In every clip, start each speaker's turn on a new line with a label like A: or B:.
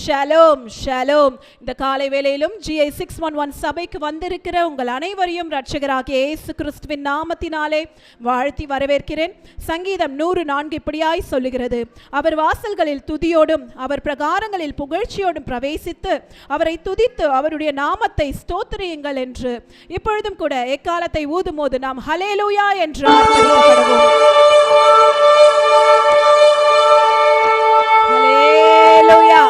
A: Shalom shalom. இந்த காலை வேளையிலும் GI 611 சபைக்கு வந்திருக்கிற உங்கள் அனைவரையும் இரட்சகராகிய இயேசு கிறிஸ்துவின் நாமத்தினாலே வாழ்த்தி வரவேற்கிறேன். சங்கீதம் 104 இப்படியாய் சொல்லுகிறது, அவர் வாசல்களில் துதியோடும் அவர் பிரகாரங்களில் புகழ்ச்சியோடும் பிரவேசித்து அவரை துதித்து அவருடைய நாமத்தை ஸ்தோத்திரியுங்கள் என்று. இப்பொழுதும் கூட எக்காலத்தை ஊதும் போது நாம் ஹல்லேலூயா என்று ஆர்ப்பரிக்கப்படுவோம். Hallelujah,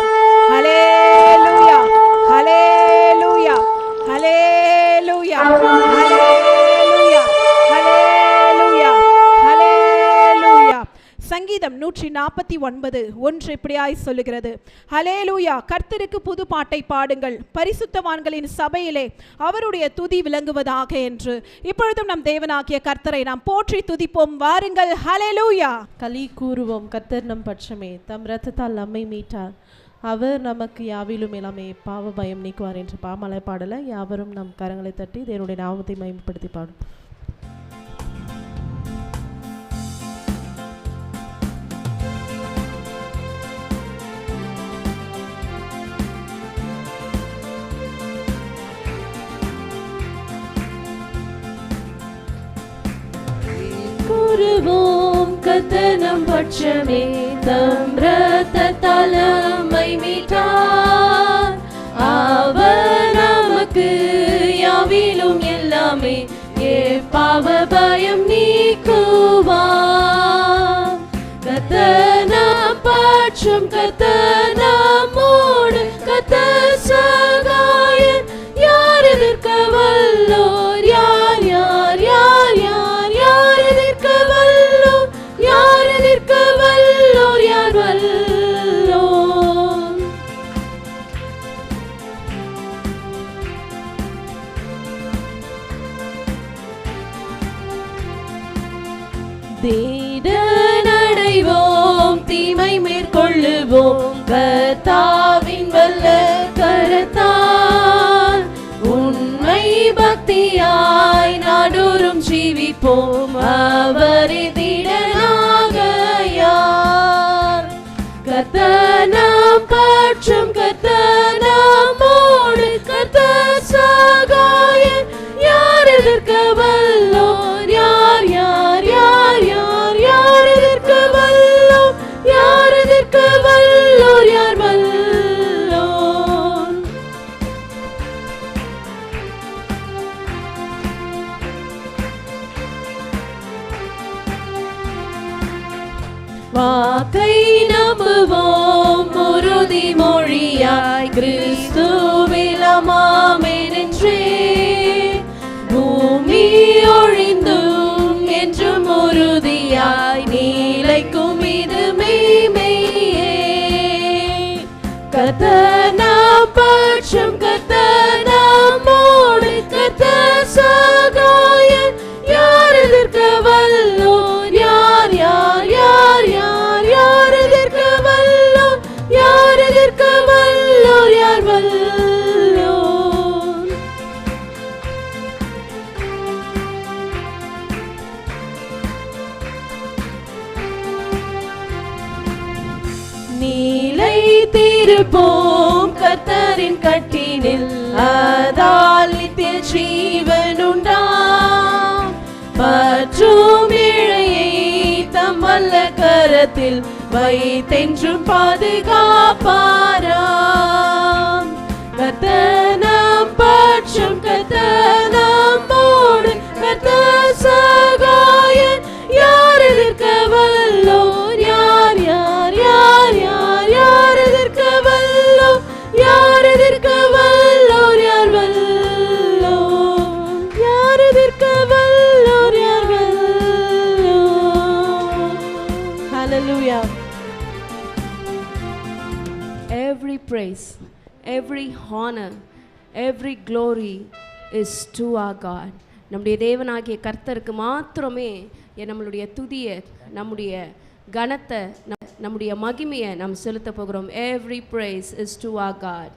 A: hallelujah, hallelujah, hallelujah, hallelujah, hallelujah, hallelujah. சங்கீதம் 149:1 இப்படியாய் சொல்லுகிறது, ஹல்லேலூயா, கர்த்தருக்கு புது பாட்டை பாடுங்கள், பரிசுத்தவான்களின் சபையிலே அவருடைய துதி விளங்குவதாக என்று. இப்பொழுதும் நம் தேவனாகிய கர்த்தரை நாம் போற்றி துதிப்போம். வாருங்கள், ஹல்லேலூயா.
B: களி கூறுவோம், கர்த்தர் நம் பட்சமே, தம் இரத்தத்தால் நம்மை மீட்டார், அவர் நமக்கு யாவிலும் எல்லாமே பாவ பயம் நீக்குவார் என்ற பாமலை பாடலை யாவரும் நம் கரங்களை தட்டி தேவனுடைய நாமத்தை மகிமைப்படுத்தி பாடும். கூறுவோம், கர்த்தர் நம் பட்சமே, தம் இரத்தத்தால் நம்மை மீட்டார், அவர் நமக்கு யாவிலும் எல்லாமே பாவ பயம் நீக்குவார். கர்த்தர் நம் பட்சம், கர்த்தர் நம்மோடு, கர்த்தர் சகாயர், யார் எதிர்க்க வல்லோர், யார் யார் யார் யார் யார் எதிர்க்க வல்லோர், யார் எதிர்க்க வல்லோர், யார் வல்லோர். தேடனடைவோம், தீமை மேற்கொள்ளுவோம், கர்த்தாவின் வல்ல கரத்தால் உண்மை பக்தியாய் நாடோறும் ஜீவிப்போம், அவரே திடனாக யார். கர்த்தர் நம் பட்சம், கர்த்தர் நம்மோடு, கர்த்தர் சகாயர், யார் எதிர்க்க வல்லோர், யார் யார் யார் யார் யார் எதிர்க்க வல்லோர், யார் எதிர்க்க வல்லோர், யார் வல்லோர். வாக்கை நம்புவோம், உறுதி மொழியாய் கிறிஸ்துவில் ஆமென் என்றே, பூமி ஒழிந்தும் என்றும் உறுதியாய் நீலைக்கும் இது மெய்மையே. கர்த்தர் நம் பட்சம், கர்த்தர் நம்மோடு, கர்த்தர் சகாயர், யார் எதிர்க்க வல்லோர், யார் யார் யார் யார் யார் எதிர்க்க வல்லோர், யார் எதிர்க்க வல்லோர், யார் வல்லோர். நிலைத்திருப்போம் கர்த்தரின் கட்டினில், அதால் நித்திய ஜீவன் உண்டாம், மற்றும் இழையை தம் வல்ல கரத்தில் வைத்தென்றும் பாதுகாப்பாராம். கர்த்தர் நம் பட்சம், கர்த்தர் நம்மோடு, கர்த்தர் சகாயர், யார் எதிர்க்க வல்லோர், யார் யார் யார் யார் யார் எதிர்க்க வல்லோர், யார் எதிர்க்க வல்லோர், யார் வல்லோர், யார் எதிர்க்க வல்லோர், யார் வல்லோர். Hallelujah. Every praise, every honor, every glory is to our God. நம்முடைய தேவனாகிய கர்த்தருக்கு மாத்திரமே நம்மளுடைய துதியை, நம்முடைய கனத்தை, நம்முடைய மகிமையை நாம் செலுத்த போகிறோம். Every praise is to our God.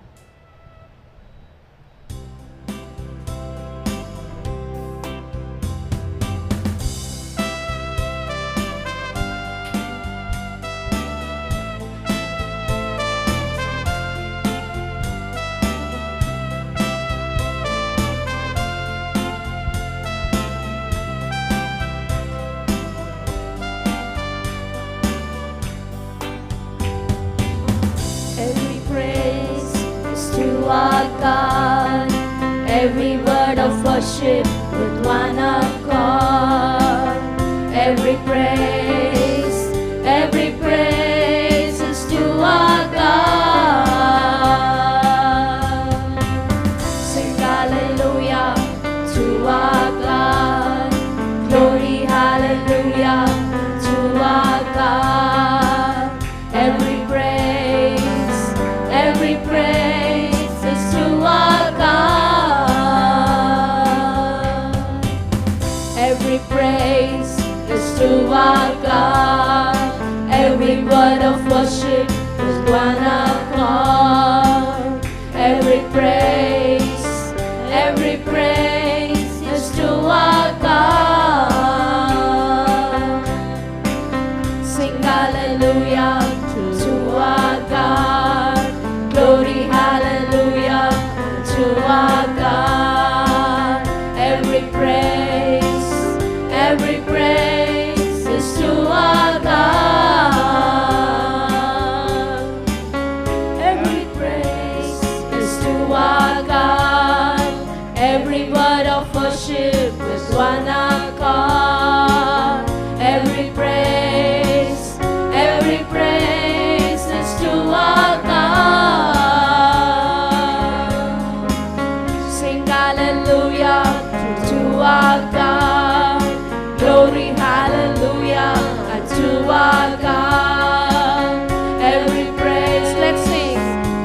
B: word of worship with one accord. Every praise is to our God. Sing hallelujah to our God. Glory hallelujah to our God. Every praise is to our God. Every praise is to our God. Every word of worship with one accord. Every praise is to our God. Sing hallelujah to our God. Glory hallelujah to our God. Every praise, let's sing.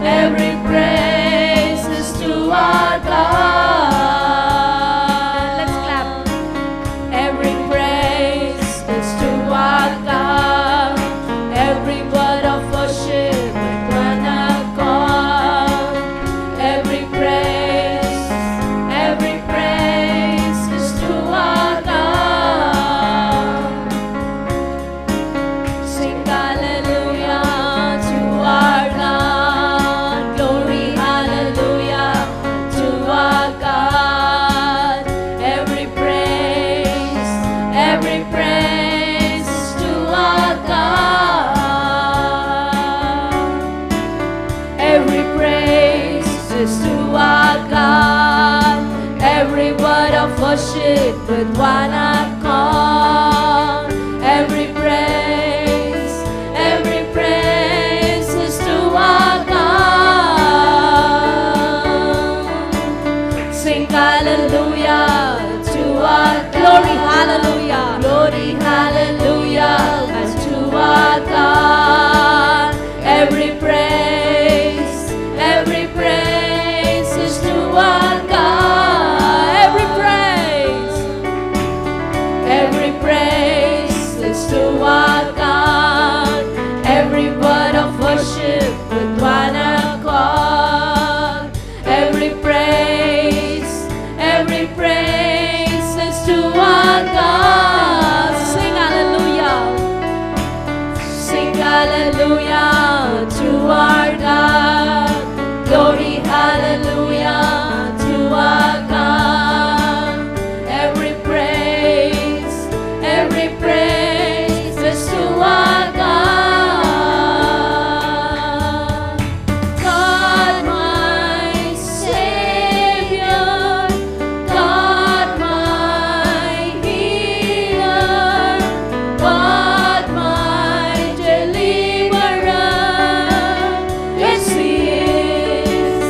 B: Every praise is to our God. Let's clap. Every praise is to our God. Every word of worship with one accord. Every praise is to our God. Sing hallelujah to our God. Glory hallelujah to our God. Every praise is to our God. Every praise is to our God. Every word of worship with one accord. Every praise is to our God. Sing hallelujah to our glory hallelujah. Glory hallelujah to our God. Every praise is to our God. Every praise is to our God. Every word of worship with one accord. Every praise is to our God. Sing hallelujah. Sing hallelujah to our God. Glory hallelujah to our God. Every praise is to our God. God my Savior, God my healer, God my deliverer. Yes, He is.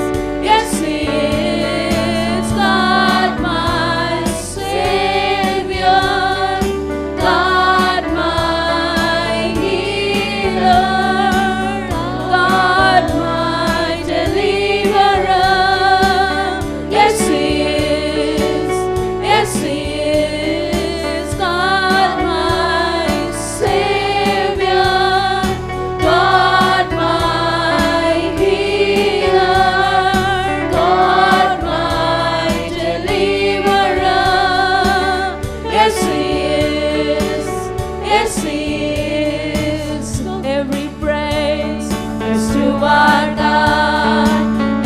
B: Yes, He is. God my Savior, God my healer, God my deliverer. Yes, He is. Yes, He is. God my Savior, God my healer, God my deliverer. Yes, He is. Yes, He is. Every praise is to our God.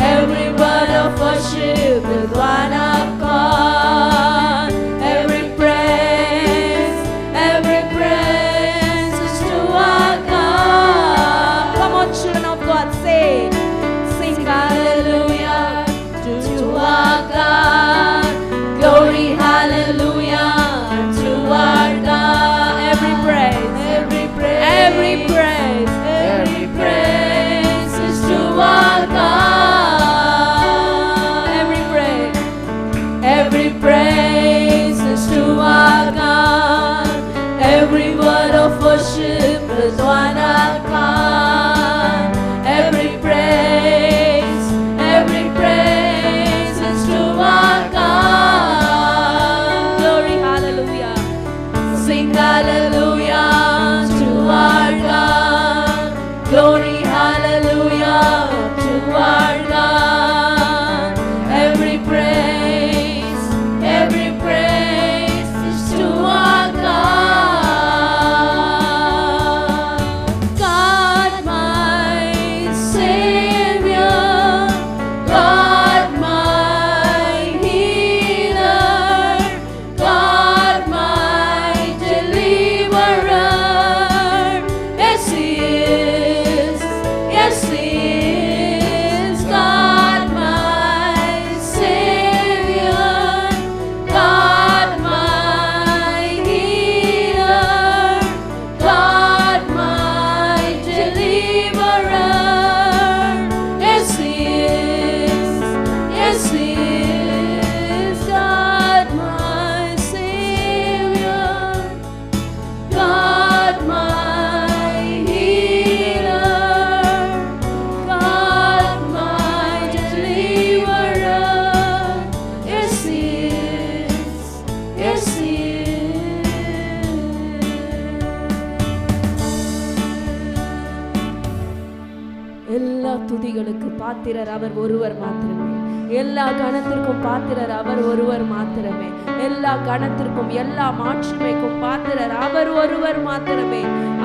B: Every word of worship with one accord. Every praise is to our God. Come on, children of God, say, sing hallelujah to our God. Glory hallelujah to our God. Every praise is to our God. Every praise பாத்திரர் அவர் ஒருவர் மாத்திரமே. எல்லா கணத்திற்கும் பாத்திரர் அவர் ஒருவர் மாத்திரமே. எல்லா கணத்திற்கும் எல்லா மாட்சிமைக்கும் பாத்திரர் அவர் ஒருவர் மாத்திரமே.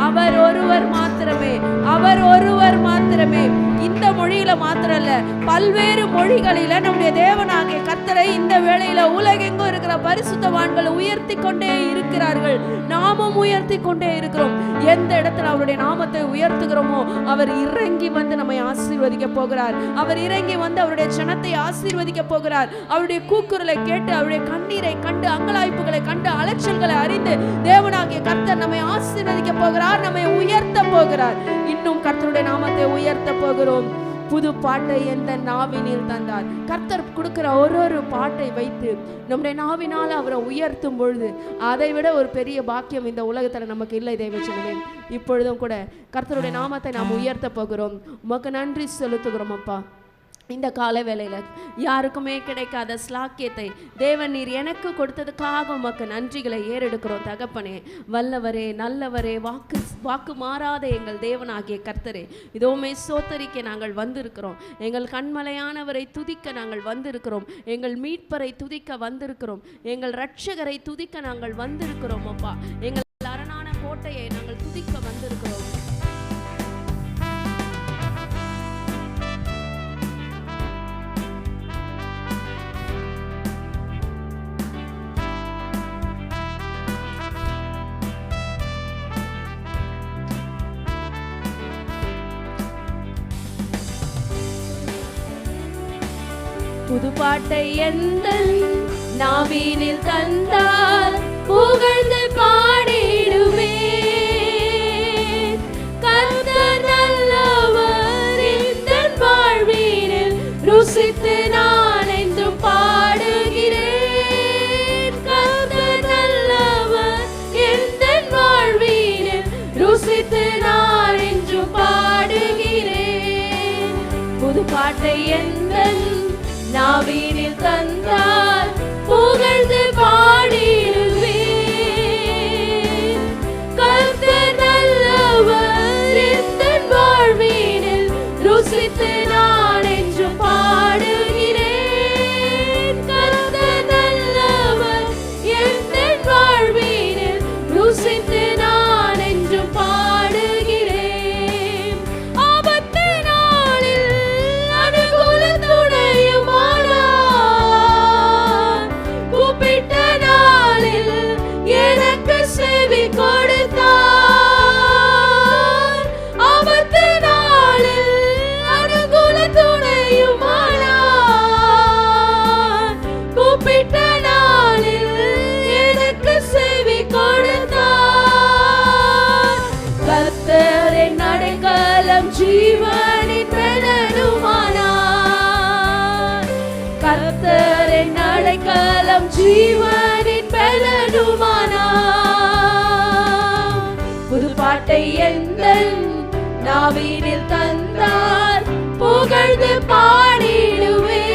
B: அவர் ஒருவர் மாத்திரமே. அவர் ஒருவர் மாத்திரமே. இந்த மொழியில மாத்திரம் இல்ல, பல்வேறு மொழிகளில நம்முடைய தேவனாகிய கர்த்தரை இந்த வேளையில உலகெங்கும் இருக்கிற பரிசுத்தவான்கள் உயர்த்தி கொண்டே இருக்கிறார்கள். நாமும் உயர்த்தி கொண்டே இருக்கிறோம். எந்த இடத்துல அவருடைய நாமத்தை உயர்த்துகிறோமோ அவர் இறங்கி வந்து நம்மை ஆசீர்வதிக்க போகிறார். அவர் இறங்கி வந்து அவருடைய ஜனத்தை ஆசீர்வதிக்க போகிறார். அவருடைய கூக்குரலை கேட்டு, அவருடைய கண்ணீரை கண்டு, அங்கலாய்ப்புகளை கண்டு, அலைச்சல்களை அறிந்து தேவனாகிய கர்த்தர் நம்மை ஆசீர்வதிக்க போகிறார், நம்மை உயர்த்த போகிறார். இன்னும் கர்த்தருடைய நாமத்தை உயர்த்த போகிறோம். புது பாட்டை எந்த நாவினில் தந்தார். கர்த்தர் கொடுக்கிற ஒரு பாட்டை வைத்து நம்முடைய நாவினால் அவரை உயர்த்தும் பொழுது அதை விட ஒரு பெரிய பாக்கியம் இந்த உலகத்துல நமக்கு இல்லை. தேவச்சனமே, இப்பொழுதும் கூட கர்த்தருடைய நாமத்தை நாம் உயர்த்த போகிறோம். உமக்கு நன்றி செலுத்துகிறோம் அப்பா. இந்த கால வேளையில யாருக்குமே கிடைக்காத ஸ்லாக்கியத்தை தேவன் நீர் எனக்கு கொடுத்ததுக்காக உமக்கு நன்றிகளை ஏறெடுக்கிறோம் தகப்பனே. வல்லவரே, நல்லவரே, வாக்கு மாறாத எங்கள் தேவனாகிய கர்த்தரே, இதோமே சோத்தரிக்க நாங்கள் வந்திருக்கிறோம். எங்கள் கண்மலையானவரை துதிக்க நாங்கள் வந்திருக்கிறோம். எங்கள் மீட்பரை துதிக்க வந்திருக்கிறோம். எங்கள் இரட்சகரை துதிக்க நாங்கள் வந்திருக்கிறோம் அப்பா. எங்கள் அரணான கோட்டையை நாங்கள் துதிக்க வந்திருக்கிறோம். புது பாட்டை எந்த நாவினில் தந்தால் புகழ்ந்து பாடிடுவே. கர்த்தர் நல்லவர் இந்த வாழ்வினில் ருசித்து நான் என்றும் பாடுகிறேன். கர்த்தர் நல்லவர் இந்த வாழ்வினில் ருசித்து நான் என்றும் பாடுகிறேன். புது பாட்டை எந்த நாவினில் தந்தால் புகழ்ந்து பாடிடுவேன். கர்த்தர் நல்லவர் இந்த வாழ்வினில் ருசித்து நான் என்றும் பாடுகிறேன். கர்த்தர் நல்லவர் இந்த வாழ்வினில் ருசித்து நான் என்றும் பாடுகிறேன். ஆபத்து நாளில் அனுகூல துணையும் கூப்பிட்ட நாளில் எனக்கு செவி கொடுத்தார். ஆபத்து நாளில் அனுகூல துணையும் கூப்பிட்ட நாளில் எனக்கு செவி கொடுத்தார். கர்த்தரின் அடைக்கலம் ஜீவனின் பலனுமானார். கர்த்தரின் அடைக்கலம் ஜீவனின் பலனுமானார். புது பாட்டை எந்த நாவினில் தந்தார் புகழ்ந்து பாடிடுவேன்.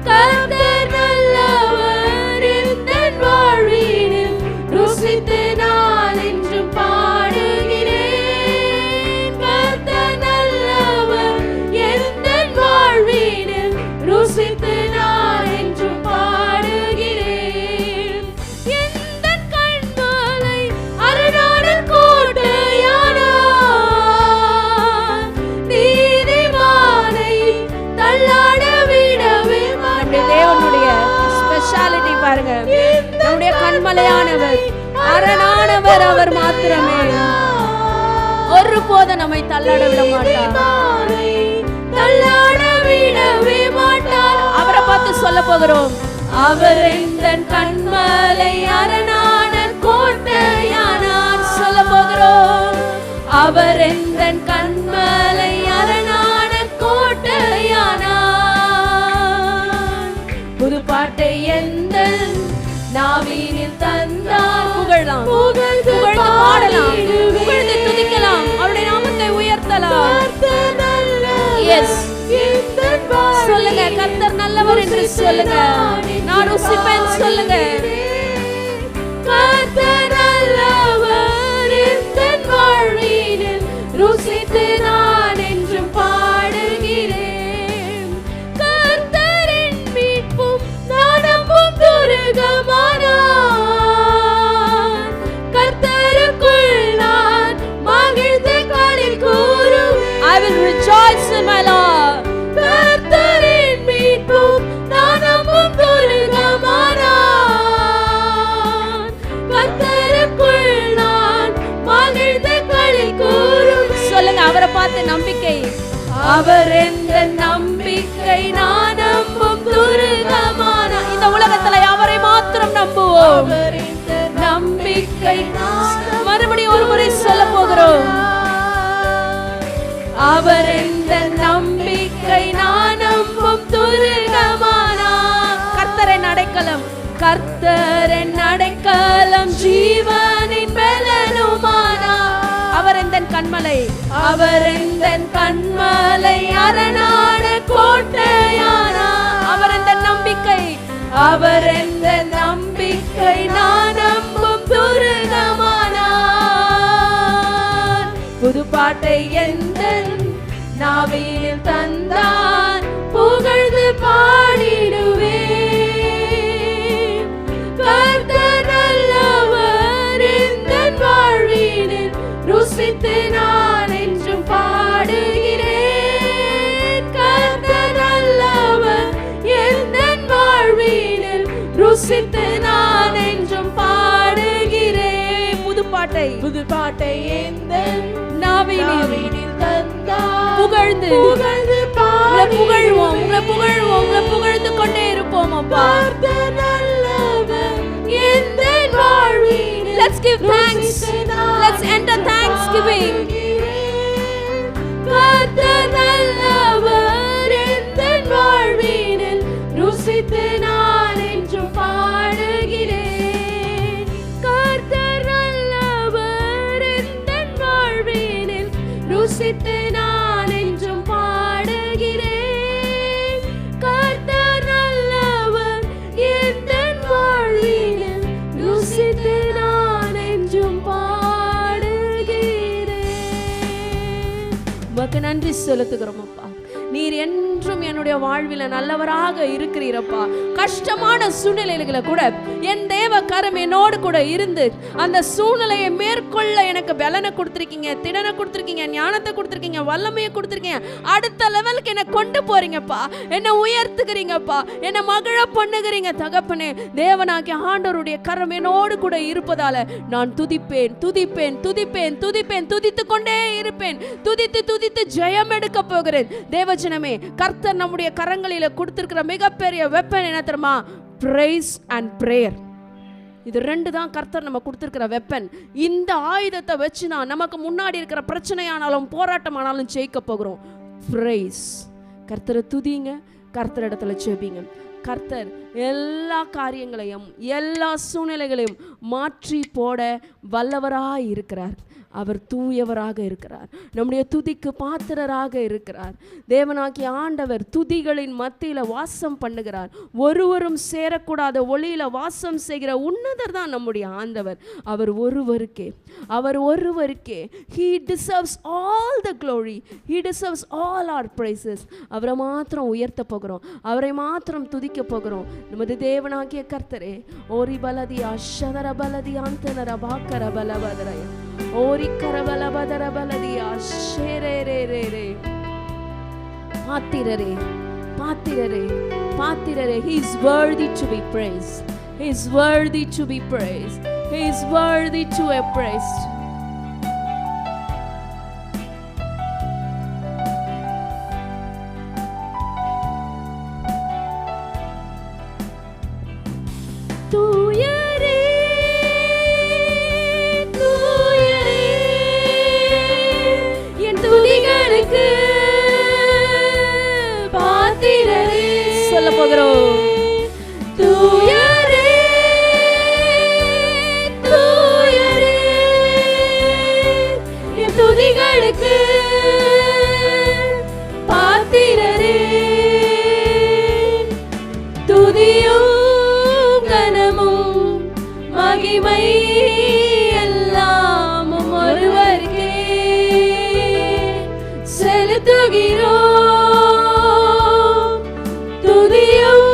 B: கர்த்தர் நல்லவர் இந்த வாழ்வினில் ருசித்து நான் என்றும் பாடுகிறேன். கர்த்தர் நல்லவர் இந்த வாழ்வினில் ருசித்து நான் என்றும் பாடுகிறேன். எந்த கண்மலை அரணான கோட்டையானார். நீதிமானை தள்ளாட விடவே மாட்டார். தேவனுடைய ஸ்பெஷாலிட்டி பாருங்க. நம்முடைய கண்மலையானவர், அரணானவர் அவர் மாத்திரமே. ஒருபோதும் நம்மை தள்ளாட விட மாட்டார். தள்ளாட விடவே மாட்டார். அவரை பார்த்து சொல்ல போகிறோம். அவர் எந்தன் கண்மலை அரணான கோட்டையானார். சொல்ல போகிறோம். அவர் எந்தன் கண்மலை அரணான கோட்டையானார். புது பாட்டை எந்த நாவினில் தந்தார் புகழலாம், புகழ்ந்து பாடலாம், புகழ்ந்து துதிக்கலாம், அவருடைய நாமத்தை உயர்த்தலாம். எஸ், சொல்லுங்க, கர்த்தர் நல்லவர் என்று சொல்லுங்க. நான் ருசிப்பேன் சொல்லுங்க. கர்த்தர் நல்லவர் இந்த வாழ்வினில் ருசித்து நான் என்றும் பாட போகிறோம். நம்பிக்கை மறுபடியும் ஒரு முறை சொல்ல போகிறோம். அவர் எந்த நம்பிக்கை நான் நம்பும் துருகமானா. கர்த்தரின் அடைக்கலம், கர்த்தரின் அடைக்கலம், ஜீவனின் பலனுமானா. அவர் எந்த கண்மலை, அவர் எந்த கண்மலை, அரணான கோட்டையானா. அவர் எந்த நம்பிக்கை, அவர் எந்த நம்பிக்கை நான் நம்பும் துருகமானா. புதுப்பாட்டை எந்த நாவினில் தந்தான், புகழ்ந்து பாடிடுவேன். கர்த்தர் நல்லவர், எந்தன் வாழ்வினில் ருசித்து நான் என்றும் பாடுகிறேன். கர்த்தர் நல்லவர், எந்தன் வாழ்வினில் ருசித்து நான் என்றும் பாடுகிறேன். புதுப்பாட்டை, புதுப்பாட்டை எந்தன் நாவினில் தந்தான், புகழ்ந்து புகழ்ந்து புகழ்வோம், உங்களை புகழ்வோம், உங்களை புகழ்ந்து கொண்டே இருப்போம். அப்பா எந்தன் வாழ்வினில், let's give thanks, let's enter thanksgiving. கர்த்தர் நல்லவர், எந்தன் வாழ்வினில் ருசித்து நான் என்றும் பாடுகிறேன். கர்த்தர் நல்லவர், எந்தன் வாழ்வினில் ருசித்து நான் என்றும் பாடுகிறேன். கர்த்தர் நல்லவர், எந்தன் வாழ்வினில் ருசித்து நான் என்றும் பாடுகிறேன். உமக்கு நன்றி செலுத்துகிறோம் அப்பா. நீர் என்றும் என்னுடைய வாழ்வில் நல்லவராக இருக்கிறீரப்பா. கஷ்டமான சூழ்நிலைகளை கூட என் தேவ கரம் என்னோடு கூட இருந்து அந்த சூழ்நிலையை மேற்கொள்ள எனக்கு பலனை கொடுத்துருக்கீங்க, திடனை கொடுத்துருக்கீங்க, ஞானத்தை கொடுத்துருக்கீங்க, வல்லமையை கொடுத்துருக்கீங்க. அடுத்த லெவலுக்கு என்னை கொண்டு போறீங்கப்பா, என்னை உயர்த்துகிறீங்கப்பா, என்னை மகிழ பண்ணுகிறீங்க தகப்பனே. தேவனாகிய ஆண்டவருடைய கரம் என்னோடு கூட இருப்பதால நான் துதிப்பேன், துதிப்பேன், துதிப்பேன், துதிப்பேன், துதித்து கொண்டே இருப்பேன். துதித்து துதித்து ஜெயம் எடுக்க போகிறேன். தேவஜனமே, கர்த்தர் நம்முடைய கரங்களில கொடுத்திருக்கிற மிகப்பெரிய வெப்பன் என்ன தெரியுமா? praise and prayer. இது ரெண்டு தான் கர்த்தர் நம்ம கொடுத்திருக்கிற வெப்பன். இந்த ஆயுதத்தை வச்சு நான் நமக்கு முன்னாடி இருக்கிற பிரச்சனையானாலும் போராட்டமானாலும் ஜெயிக்க போகிறோம். praise, கர்த்தரை துதிங்க, கர்த்தர் இடத்துல ஜெபிங்க. கர்த்தர் எல்லா காரியங்களையும் எல்லா சூழ்நிலைகளையும் மாற்றி போட வல்லவராய் இருக்கிறார். அவர் தூயவராக இருக்கிறார். நம்முடைய துதிக்கு பாத்திரராக இருக்கிறார். தேவனாகிய ஆண்டவர் துதிகளின் மத்தியில வாசம் பண்ணுகிறார். ஒருவரும் சேரக்கூடாத ஒளியில வாசம் செய்கிற உன்னதர் தான் நம்முடைய ஆண்டவர். அவர் ஒருவருக்கே, அவர் ஒருவருக்கே. He deserves all the glory. He deserves all our praises. அவரை மாத்திரம் உயர்த்த போகிறோம், அவரை மாத்திரம் துதிக்க போகிறோம். நமது தேவனாகிய கர்த்தரே, ஓரி பலதியா ஷதர பலதியாந்தனர பாக்கர பலபதரய ஓரி கரபல பதர பலதியா ஷேரேரேரே பாத்திரரே பாத்திரரே பாத்திரரே. He is worthy to be praised. He is worthy to be praised. He is worthy to be praised. சொல்ல போகிறோம். தூயரே தூயரே என் துதிகளுக்கு பாத்திரரே. துதியும் கனமும் மகிமை எல்லாமும் ஒருவருக்கே செலுத்துகிறோம். துதியும்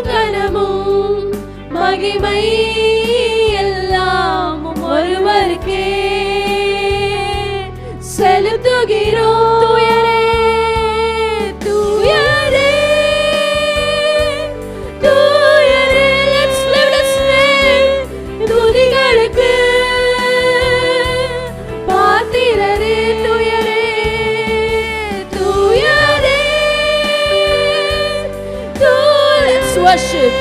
B: கனமும் worship.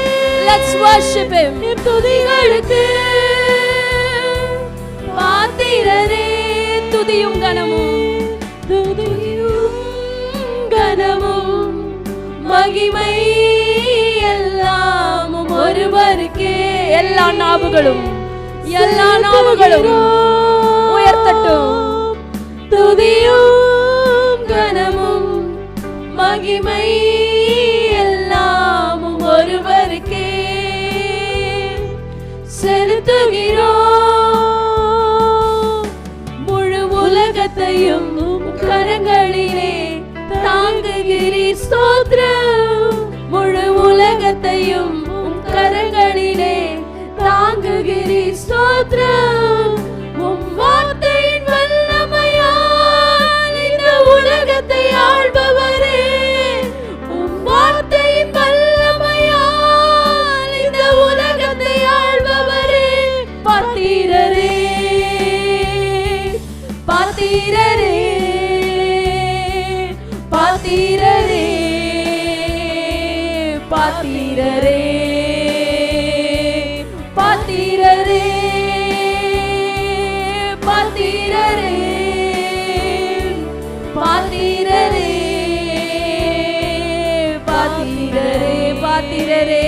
B: Let's worship him. துதிகளுக்கு பாத்திரரே, துதியும் கனமும் மகிமை எல்லாமும் ஒருவருக்கே. எல்லா நாவுகளும் உயர்த்தட்டும். துதியும் கனமும் மகிமை எல்லாமும் ஒருவருக்கே செலுத்துகிறோம். முழு உலகத்தையும் கரங்களிலே தாங்குகிறீர் ஸ்தோத்திரம். முழு உலகத்தையும் கரங்களிலே தாங்குகிறீர் ஸ்தோத்திரம். உம் வார்த்தையின் வல்லமையால் இந்த உலகத்தை ஆள்பவரே, உம் வார்த்தையின் வல்லமையால் இந்த உலகத்தை ஆள்பவரே. பாத்திரரே பாத்திரரே பாத்திரரே பாத்திரரே பாத்திரரே பாத்திரரே பாத்திரரே பாத்திரரே பாத்திரரே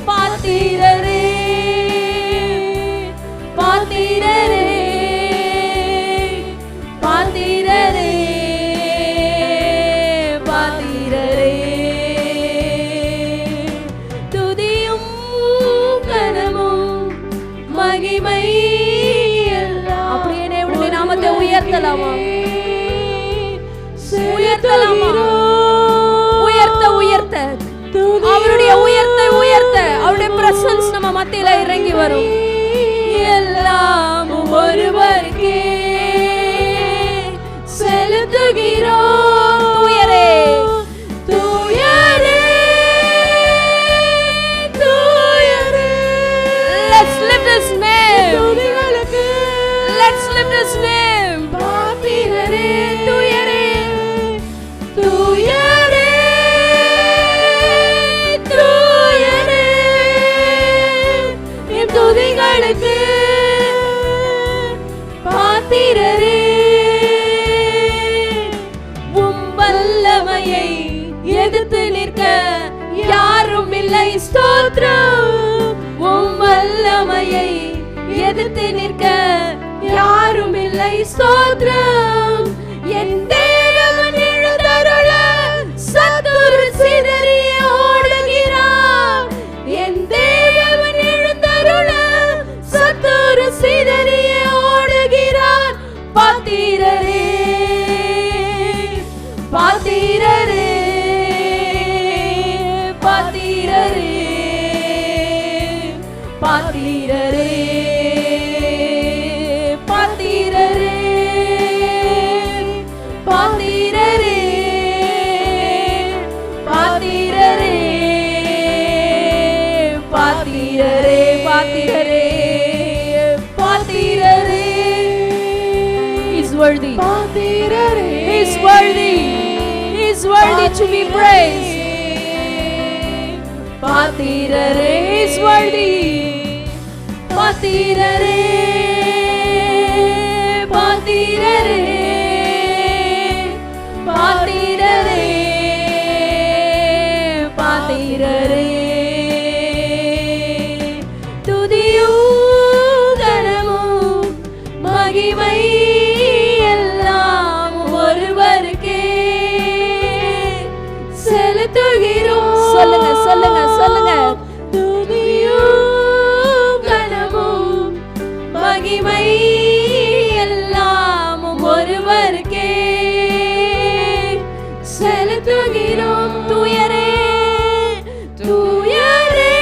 B: பாத்திரரே பாத்திரரே பாத்திரரே பாத்திரரே. துதியும் கனமும் மகிமை எல்லாம். அப்படியே தேவனுடைய நாமத்தை உயர்த்தலாமா? உயர்த்தலாமா? உயர்த்த அவருடைய உயர்த்த அவருடைய பிரசன்ஸ் நம்ம மத்தியில இறங்கி வரும். எல்லாம் ஒருவருக்கே செலுத்துகிறோம். தூயரே தூயரே தூயரே. Let's lift his name. Let's lift his name. பாத்திரரே தூயரே தூயரே தூயரே. என் துதிகளுக்கு பாத்திரரே. உம் வல்லமையை எதிர்த்து நிற்க யாரும் இல்லை ஸ்தோத்திரம். உம் வல்லமையை எதிர்த்து நிற்க யாரும் இல்லை ஸ்தோத்திரம். என் தேவன் எழுந்தருள சத்துரு சிதறி ஓடுகிறார். என் தேவன் எழுந்தருள சத்துரு சிதறி ஓடுகிறார். பாத்திரரே பாத்திரரே பாத்திரரே பாத்திரரே பாத்திரரே பாத்திரரே பாத்திரரே பாத்திரரே பாத்திரரே பாத்திரரே. He's worthy. பாத்திரரே. He's worthy. He's worthy to be praised. பாத்திரரே. He's worthy. பாத்திரரே பாத்திரரே பாத்திரரே பாத்திரரே. துதியும் கனமும் மகிமை எல்லாம் ஒருவருக்கே செலுத்துகிறோம். சொல்லுங்க சொல்லுங்க சொல்லுங்க. துதியும் கனமும் மகிமை எல்லாம் ஒருவருக்கே செலுத்துகிறோம். தூயரே தூயரே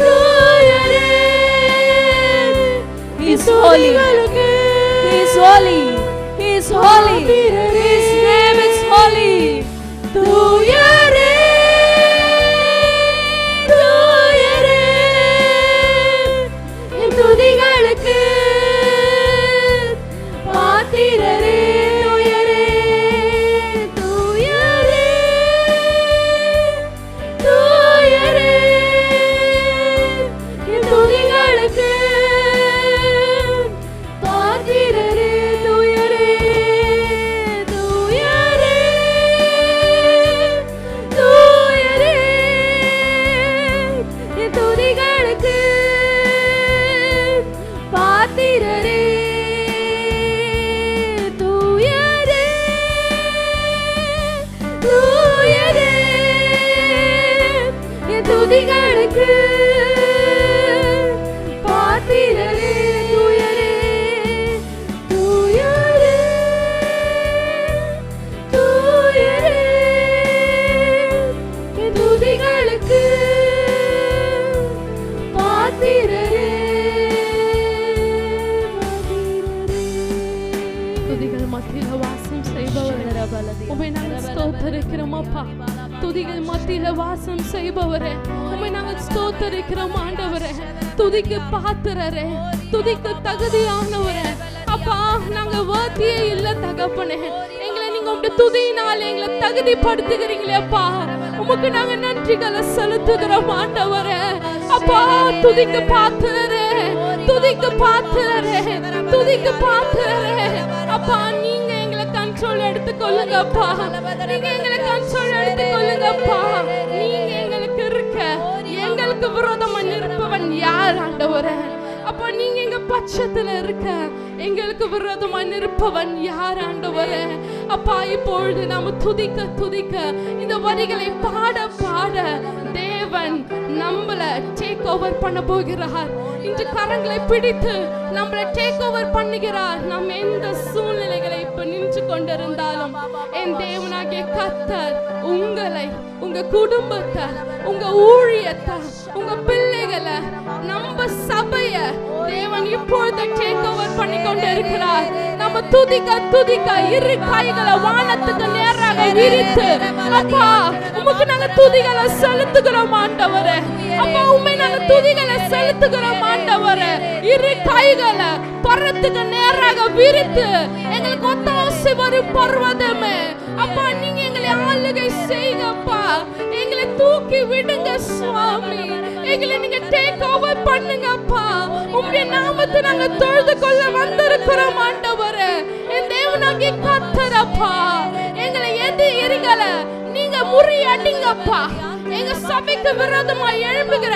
B: தூயரே. He's holy. He's holy. He's holy. His name is holy. துதிகள் மத்தியில வாசம் செய்பவரே, உம்மை நாங்கள் ஸ்தோத்தரிக்கிறோம் ஆண்டவரே. துதிக்கு பாத்திரரே, துதிக்கு தகுதியானவரே. அப்பா, நாங்க வார்த்தையே இல்ல தகப்பனே, எங்களை நீங்க உங்க துதியினால எங்களை தகுதிப்படுத்துகிறீங்களே அப்பா. உமக்கு நாங்க நன்றிகளை செலுத்துகிறோம் ஆண்டவரே. அப்பா, துதிக்கு பாத்திரரே, துதிக்கு பாத்திரரே, துதிக்கு பாத்திரரே. அப்பா, நீங்க எங்களை கண்ட்ரோல் எடுத்துக்கொள்ளுங்க அப்பா, நீங்க எங்களை கண்ட்ரோல் எடுத்துக்கொள்ளுங்க அப்பா. நீங்க எங்களுக்கு இருக்க, எங்களுக்கு விரோதமா நிற்பவன் யார் ஆண்டவரே? அப்பா, நீங்க எங்க பட்சத்துல இருக்க, எங்களுக்கு விரோதமா நிற்பவன் யார் ஆண்டவரே? அப்பா, இப்பொழுது நாம துதிக்க துதிக்க இந்த வரிகளை பாட பாட தேவன் நம்மள டேக் ஓவர் பண்ண போகிறார். இன்று கரங்களை பிடித்து நம்மள டேக் ஓவர் பண்ணுகிறார். நம்ம எந்த சூழ்நிலைகளை இப்ப நின்று கொண்டிருந்தாலும் என் தேவனாகிய கர்த்தர் உங்களை, உங்க குடும்பத்தை, உங்க ஊழியத்தை, உங்க பிள்ளைகளை, நம்ம சபைய தேவன் இப்பொழுது டேக் ஓவர் பண்ணி கொண்டு இருக்கிறார். நம்ம துதிக்க துதிக்க இரு கைகளை வானத்துக்கு நேராக விரித்து, அப்பா, உமக்கு நாங்க துதிகளை செலுத்துகிறோம் ஆண்டவரே. அப்பா, உண்மை நாங்க துதிகளை செலுத்துகிறோம் ஆண்டவரே. இரு கைகளை பரத்துக்கு நேராக விரித்து எங்களுக்கு ஒத்தாசை வரும் பர்வதமே, அப்பா, நீங்க எங்களை ஆளுகை செய்யுங்கப்பா. எங்களை தூக்கி விடுங்க சுவாமி, எங்களை நீங்க டேக் ஓவர் பண்ணுங்கப்பா. உம்முடைய நாமத்தை நாங்க தொழுது கொள்ள வந்திருக்கிறோம் ஆண்டவரே. என் தேவனாகிய கர்த்தரப்பா, எங்களை எதிரிகளை நீங்க முறியடிங்கப்பா. எங்க சபைக்கு விரோதமா எழும்புகிற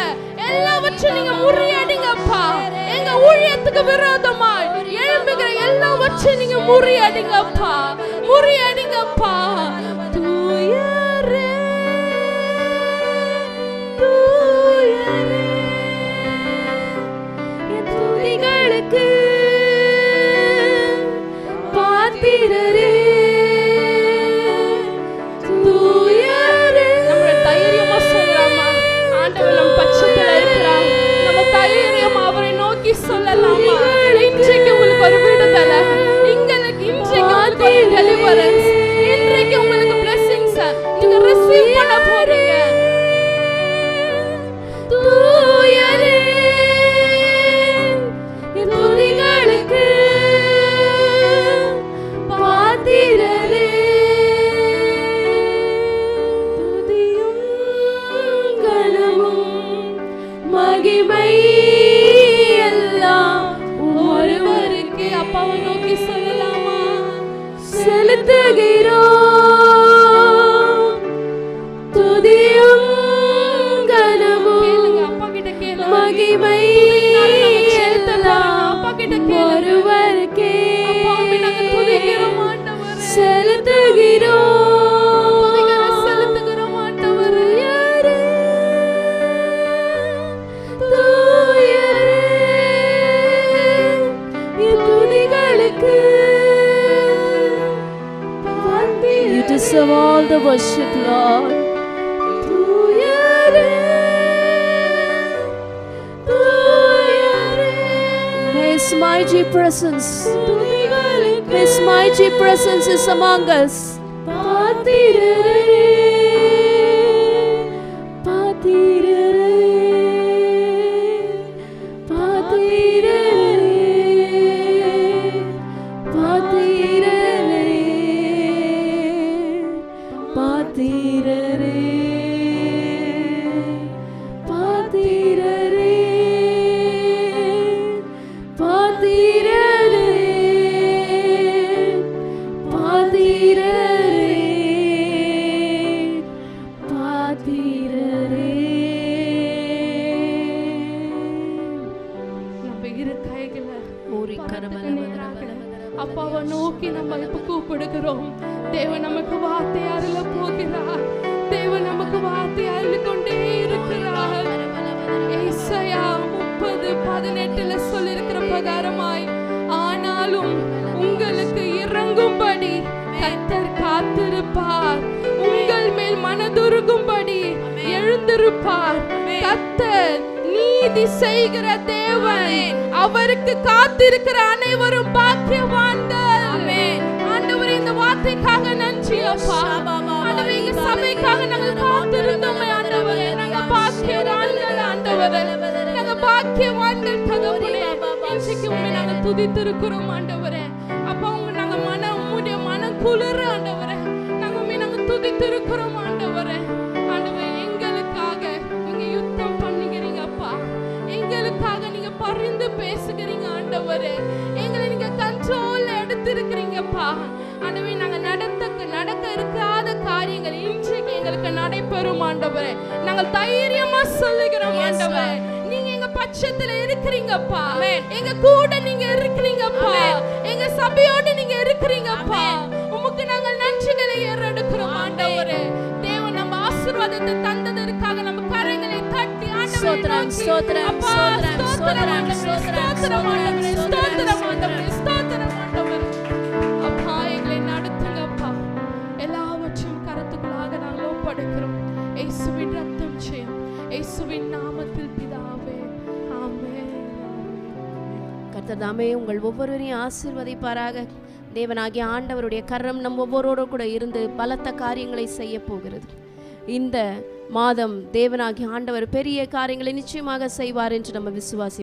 B: எல்லாவற்றையும் நீங்க முறியடிங்கப்பா. எங்க ஊழியத்துக்கு விரோதமா எழும்புகிற எல்லாவற்றையும் நீங்க முறியடிங்கப்பா, முறியடிங்கப்பா. தூயரே, தூயரே, என் துதிகளுக்கு பாத்திரரே, சொல்லலாமா? இன்றைக்கு உங்களுக்கு ஒரு விடுதலை, இன்றைக்கு உங்களுக்கு ஒரு டெலிவரன்ஸ், இன்றைக்கு உங்களுக்கு blessings நீங்க ரிசீவ் பண்ண போறீங்க. தூயரே, என் துதிகளுக்கு பாத்திரரே, துதியும் கனமும் மகிமை அப்பாவை நோக்கி சொல்லலாமா? செலுத்துகிறோம் துதியும் கனமும், அப்பா கிட்ட கேளு, மகிமை அப்பா கிட்ட கேளு, ஒருவருக்கே நாங்க துதிக்கிறோம் ஆண்டவரே, செலுத்துகிறோம், செலுத்துகிறோம் ஆண்டவரே. You deserve all the worship, Lord. His mighty presence, His mighty presence is among us. பாத்திரரே, பாத்திரரே, பாத்திரரே, பாத்திரரே, பாத்திரரே, பாத்திரரே, பாத்திரரே, பாத்திரரே, பாத்திரரே. நம்ம இரு கைகளை அப்பாவை நோக்கி நம்ம இப்ப கூப்பிடுகிறோம். தேவன் நமக்கு வார்த்தை அருள போகிறார். தேவன் நமக்கு வார்த்தை அருள் கொண்டே இருக்கிறார். ஏசாயா 30:18 சொல்லிருக்கிற பிரகாரமாய், ஆனாலும் உங்களுக்கு இறங்கும்படி கர்த்தர் காத்திருப்பார், உங்கள் மேல் மனதுருகும்படி எழுந்திருப்பார். கர்த்தர் நீதி செய்கிற தேவன், அவருக்கு காத்திருக்கிற அனைவரும் பாக்கியவான்கள். ஆண்டவரே, இந்த வார்த்தைக்காக நன்றி அப்பா. ஆண்டவரே, எங்க சபைக்காக நாங்கள் பாக்கியவான்கள் தகப்பனே. இன்றைக்கு உம்மை நாங்கள் துதித்திருக்கிறோம் ஆண்டவரே. அப்பா உங்க நாங்கள் உம்முடைய மனம் குளிர ஆண்டவரே. நாங்கள் துதித்திருக்கிறோம் ஆண்டவரே. ஆண்டவரே எங்களுக்காக நீங்க யுத்தம் பண்ணுகிறீங்க அப்பா. எங்களுக்காக நீங்க பரிந்து பேசுகிறீங்க ஆண்டவரே. எங்களை நீங்க கண்ட்ரோல்ல எடுத்திருக்கிறீங்கப்பா. ஆண்டவரே நாங்க நடக்க இருக்காத காரியங்கள் இன்றைக்கு எங்களுக்கு நடைபெறும் ஆண்டவரே. நாங்கள் தைரியமா சொல்லுகிறோம் ஆண்டவரே. நீங்க எங்க பட்சத்துல இருக்கிறீங்கப்பா. எங்க கூட நீங்க இருக்கிறீங்கப்பா. எங்க சபையோடு நீங்க இருக்கிறீங்கப்பா. உமக்கு நாங்கள் நன்றிகளை ஏறெடுக்கிறோம் ஆண்டவரே. தேவன் நம்ம ஆசீர்வாதத்தை தந்ததற்காக நம்ம கரங்களை தட்டி ஆண்டவரே ஸ்தோத்திரம் ஸ்தோத்திரம் ஸ்தோத்திரம் ஸ்தோத்திரம் ஸ்தோத்திரம் ஆண்டவரே. ஸ்தோத்திரம் ஆண்டவரே. ஸ்தோத்திரம் ஆண்டவரே. அப்பா எங்களை நடத்துங்கப்பா. எல்லாவற்றையும் கரத்துக்குள்ளாக நாங்கள் ஒப்படைக்கிறோம். இயேசுவின் ரத்தம் ஜெயம். இயேசுவின் நாமத்தில் பிதாவே ஆமென். கர்த்தர் தாமே உங்கள் ஒவ்வொருவரையும் ஆசீர்வதிப்பாராக. தேவனாகிய ஆண்டவருடைய கரம் நம் ஒவ்வொருவரோடு கூட இருந்து பலத்த காரியங்களை செய்ய போகிறது. இந்த மாதம் தேவனாகிய ஆண்டவர் பெரிய காரியங்களை நிச்சயமாக செய்வார் என்று நம்ம விசுவாசி